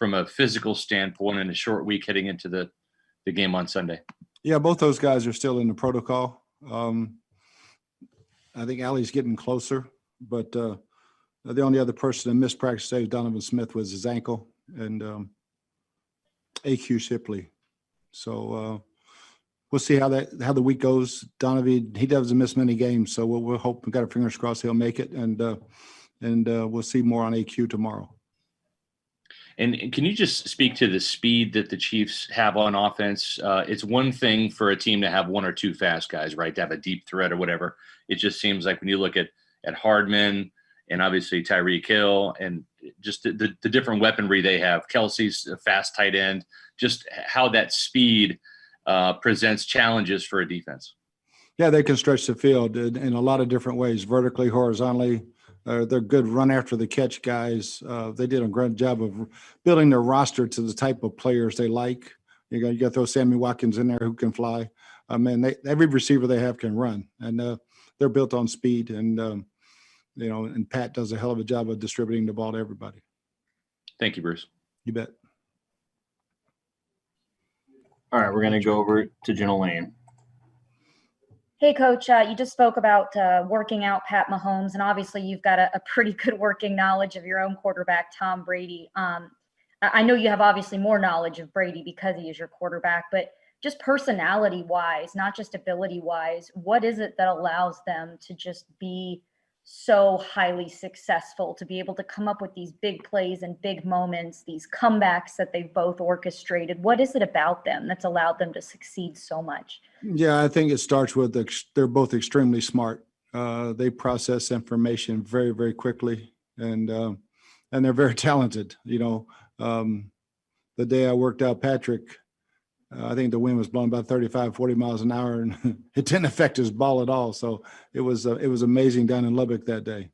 from a physical standpoint in a short week heading into the game on Sunday? Yeah, both those guys are still in the protocol. I think Allie's getting closer, but the only other person that missed practice today, Donovan Smith, was his ankle, and AQ Shipley. So we'll see how the week goes. Donovan, he doesn't miss many games, so we'll hope. We got our fingers crossed he'll make it, and we'll see more on AQ tomorrow. And can you just speak to the speed that the Chiefs have on offense? It's one thing for a team to have one or two fast guys, right, to have a deep threat or whatever. It just seems like when you look at Hardman and obviously Tyreek Hill and just the different weaponry they have, Kelsey's a fast tight end, just how that speed presents challenges for a defense. Yeah, they can stretch the field in a lot of different ways, vertically, horizontally. They're good run after the catch guys. They did a great job of building their roster to the type of players they like. You got to throw Sammy Watkins in there who can fly. Every receiver they have can run, and they're built on speed. And and Pat does a hell of a job of distributing the ball to everybody. Thank you, Bruce. You bet. All right, we're going to go over to Jenna Lane. Hey, Coach, you just spoke about working out Pat Mahomes, and obviously you've got a pretty good working knowledge of your own quarterback, Tom Brady. I know you have obviously more knowledge of Brady because he is your quarterback, but just personality-wise, not just ability-wise, what is it that allows them to just be so highly successful, to be able to come up with these big plays and big moments, these comebacks that they've both orchestrated? What is it about them that's allowed them to succeed so much? Yeah, I think it starts with they're both extremely smart. They process information very, very quickly, and they're very talented. The day I worked out Patrick, I think the wind was blowing about 35, 40 miles an hour, and it didn't affect his ball at all. So it was amazing down in Lubbock that day.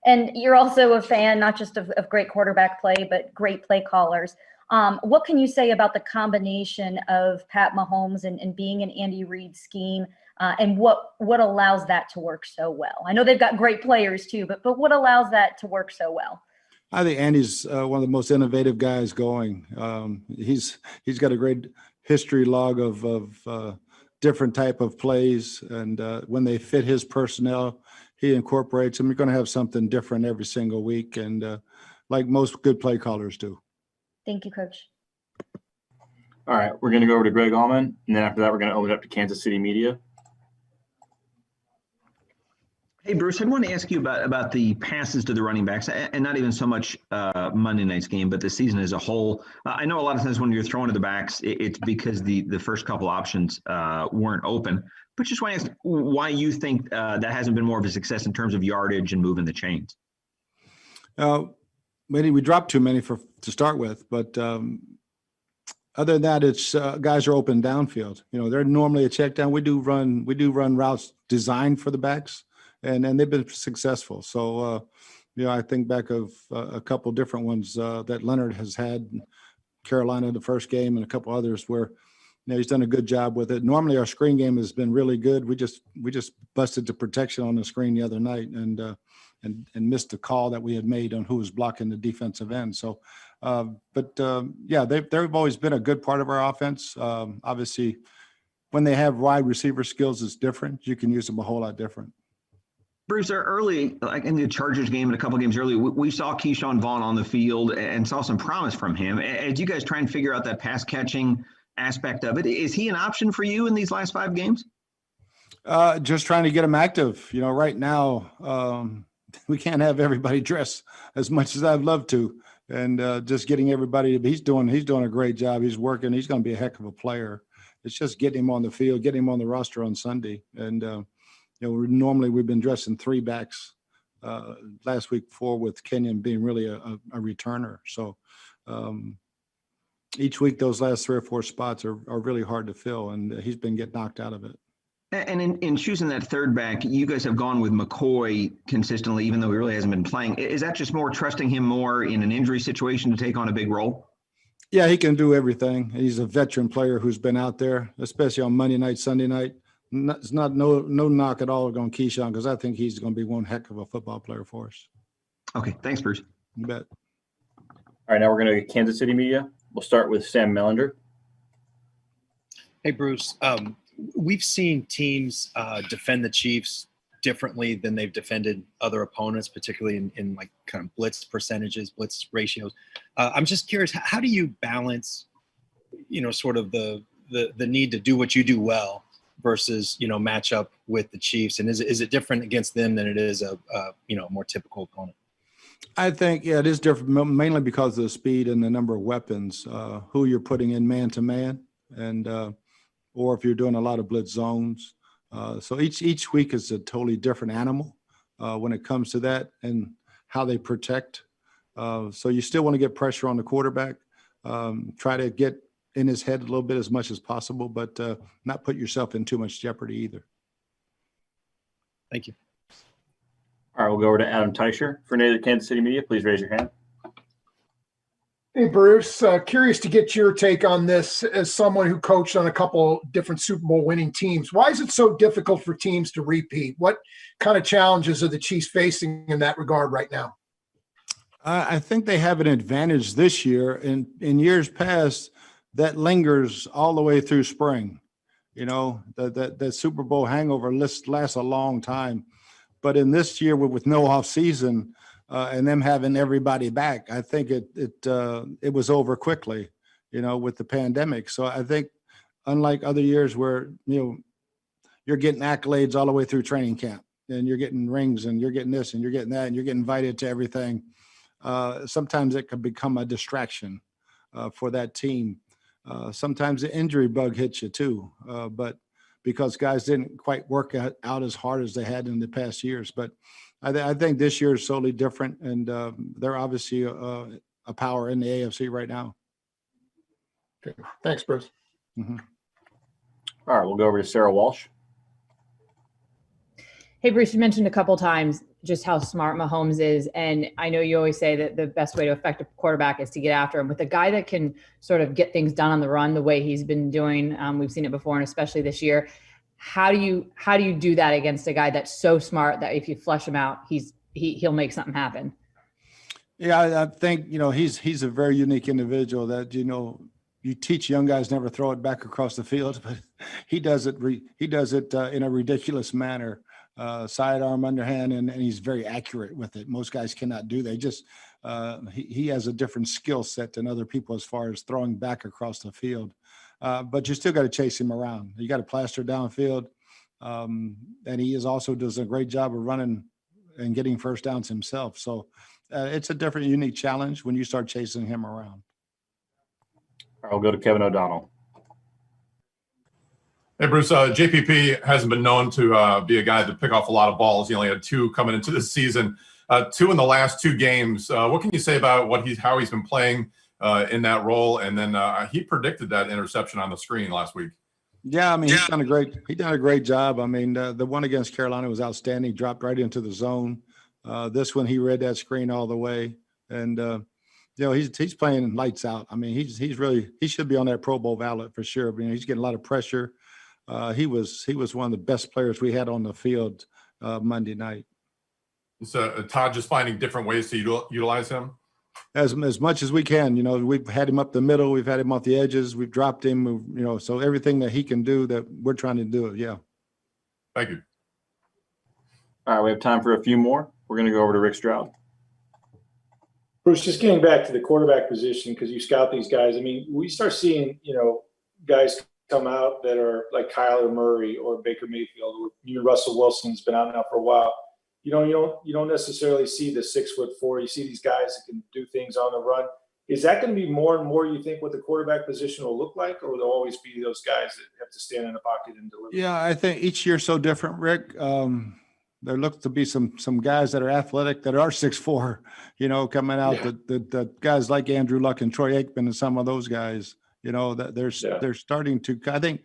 And you're also a fan, not just of great quarterback play, but great play callers. What can you say about the combination of Pat Mahomes and being an Andy Reid scheme, and what allows that to work so well? I know they've got great players too, but what allows that to work so well? I think Andy's one of the most innovative guys going. He's got a great history log of different type of plays, and when they fit his personnel, he incorporates them. You're going to have something different every single week, and like most good play callers do. Thank you, Coach. All right, we're going to go over to Greg Allman, and then after that, we're going to open it up to Kansas City media. Hey, Bruce, I want to ask you about the passes to the running backs, and not even so much Monday night's game, but the season as a whole. I know a lot of times when you're throwing to the backs, it's because the first couple options weren't open. But just want to ask why you think that hasn't been more of a success in terms of yardage and moving the chains. Maybe we dropped too many to start with, but other than that, it's guys are open downfield. They're normally a check down. We do run routes designed for the backs. And they've been successful. So, I think back of a couple different ones that Leonard has had, Carolina the first game, and a couple others where he's done a good job with it. Normally, our screen game has been really good. We just busted the protection on the screen the other night and missed the call that we had made on who was blocking the defensive end. So, they've always been a good part of our offense. Obviously, when they have wide receiver skills, it's different. You can use them a whole lot different. Bruce, early, like in the Chargers game and a couple games early, we saw Keyshawn Vaughn on the field and saw some promise from him. As you guys try and figure out that pass catching aspect of it, is he an option for you in these last 5 games? Just trying to get him active. Right now, we can't have everybody dress as much as I'd love to, and just getting everybody. He's doing a great job. He's working. He's going to be a heck of a player. It's just getting him on the field, getting him on the roster on Sunday, and. Normally we've been dressing 3 backs. Last week 4 with Kenyon being really a returner. So each week those last 3 or 4 spots are really hard to fill, and he's been getting knocked out of it. And in choosing that third back, you guys have gone with McCoy consistently, even though he really hasn't been playing. Is that just more trusting him more in an injury situation to take on a big role? Yeah, he can do everything. He's a veteran player who's been out there, especially on Monday night, Sunday night. It's not no knock at all on Keyshawn, because I think he's going to be one heck of a football player for us. Okay, thanks, Bruce. You bet. All All right, now we're going to Kansas City media. We'll start with Sam Melander. Hey, Bruce. We've seen teams defend the Chiefs differently than they've defended other opponents, particularly in like kind of blitz percentages, blitz ratios. I'm just curious, how do you balance, sort of the need to do what you do well versus, match up with the Chiefs? And is it different against them than it is a more typical opponent? I think, it is different, mainly because of the speed and the number of weapons, who you're putting in man-to-man, and or if you're doing a lot of blitz zones. So each week is a totally different animal when it comes to that and how they protect. So you still want to get pressure on the quarterback, try to get in his head a little bit as much as possible, but not put yourself in too much jeopardy either. Thank you. All right, we'll go over to Adam Teicher for native Kansas City media. Please raise your hand. Hey, Bruce, curious to get your take on this as someone who coached on a couple different Super Bowl winning teams. Why is it so difficult for teams to repeat? What kind of challenges are the Chiefs facing in that regard right now? I think they have an advantage this year. In years past, that lingers all the way through spring. The Super Bowl hangover lasts a long time. But in this year with no off season and them having everybody back, I think it was over quickly, with the pandemic. So I think unlike other years where, you're getting accolades all the way through training camp and you're getting rings and you're getting this and you're getting that and you're getting invited to everything, sometimes it can become a distraction for that team. Sometimes the injury bug hits you too, but because guys didn't quite work out as hard as they had in the past years. But I think this year is totally different, and they're obviously a power in the AFC right now. Okay. Thanks, Bruce. Mm-hmm. All right, we'll go over to Sarah Walsh. Hey, Bruce, you mentioned a couple times just how smart Mahomes is. And I know you always say that the best way to affect a quarterback is to get after him. With a guy that can sort of get things done on the run the way he's been doing, we've seen it before, and especially this year. How do you do that against a guy that's so smart that if you flush him out, he'll make something happen? Yeah, I think, he's a very unique individual that, you teach young guys never throw it back across the field, but he does it in a ridiculous manner. Sidearm, underhand, and he's very accurate with it. Most guys cannot do that. Just he has a different skill set than other people as far as throwing back across the field. But you still got to chase him around. You got to plaster downfield, and he also does a great job of running and getting first downs himself. So it's a different, unique challenge when you start chasing him around. I'll go to Kevin O'Donnell. Hey, Bruce, JPP hasn't been known to be a guy to pick off a lot of balls. He only had 2 coming into the season, 2 in the last 2 games. What can you say about how he's been playing in that role? And then he predicted that interception on the screen last week. Yeah, I mean, he's done a great job. I mean, the one against Carolina was outstanding, dropped right into the zone. This one, he read that screen all the way. And, he's playing lights out. I mean, he should be on that Pro Bowl ballot for sure. But, he's getting a lot of pressure. He was one of the best players we had on the field Monday night. So Todd just finding different ways to utilize him? As much as we can. We've had him up the middle. We've had him off the edges. We've dropped him, so everything that he can do that we're trying to do it. Yeah. Thank you. All right, we have time for a few more. We're going to go over to Rick Stroud. Bruce, just getting back to the quarterback position, because you scout these guys. I mean, we start seeing, guys come out that are like Kyler Murray or Baker Mayfield, or even Russell Wilson's been out now for a while. You don't necessarily see the 6'4". You see these guys that can do things on the run. Is that going to be more and more, you think, what the quarterback position will look like, or will there always be those guys that have to stand in the pocket and deliver? Yeah, I think each year's so different, Rick. There looks to be some guys that are athletic that are 6'4", coming out. Yeah. The guys like Andrew Luck and Troy Aikman and some of those guys, that they're starting to. I think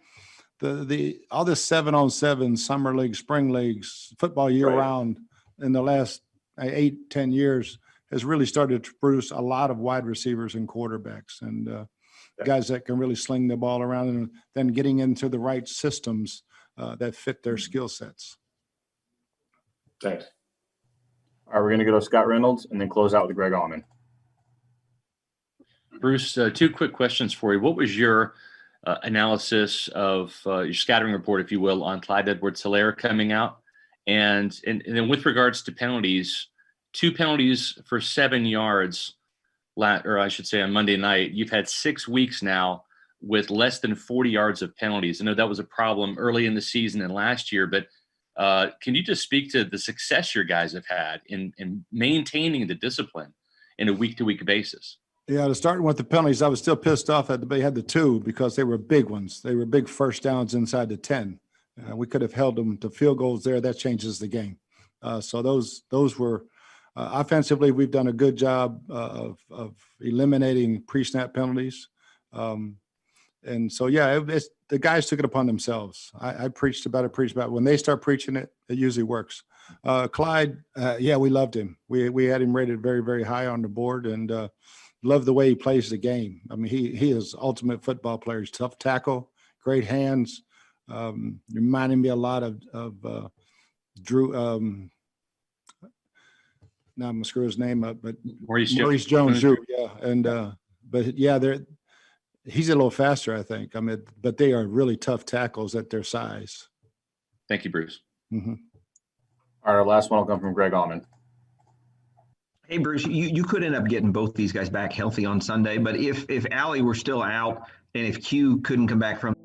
the all this 7-on-7 summer league, spring leagues, football year round in the last 8-10 years has really started to produce a lot of wide receivers and quarterbacks and guys that can really sling the ball around and then getting into the right systems that fit their skill sets. Thanks. All right, we're going to go to Scott Reynolds and then close out with Greg Allman. Bruce, two quick questions for you. What was your analysis of your scattering report, if you will, on Clyde Edwards-Helaire coming out? And then with regards to penalties, 2 penalties for 7 yards, or I should say on Monday night. You've had 6 weeks now with less than 40 yards of penalties. I know that was a problem early in the season and last year, but can you just speak to the success your guys have had in maintaining the discipline in a week-to-week basis? Yeah, to start with the penalties, I was still pissed off that they had the 2 because they were big ones. They were big first downs inside the 10. We could have held them to field goals there. That changes the game. So those were offensively, we've done a good job of eliminating pre-snap penalties. And so, yeah, the guys took it upon themselves. I preached about it. When they start preaching it, it usually works. Clyde, yeah, we loved him. We had him rated very, very high on the board, and love the way he plays the game. I mean, he is ultimate football player. He's tough tackle, great hands. Reminding me a lot of Drew. Now I'm gonna screw his name up, but Maurice Jones, Drew. Yeah, and but yeah, he's a little faster, I think. I mean, but they are really tough tackles at their size. Thank you, Bruce. Mm-hmm. All right, our last one will come from Greg Allman. Hey, Bruce, you could end up getting both these guys back healthy on Sunday, but if Allie were still out and if Q couldn't come back from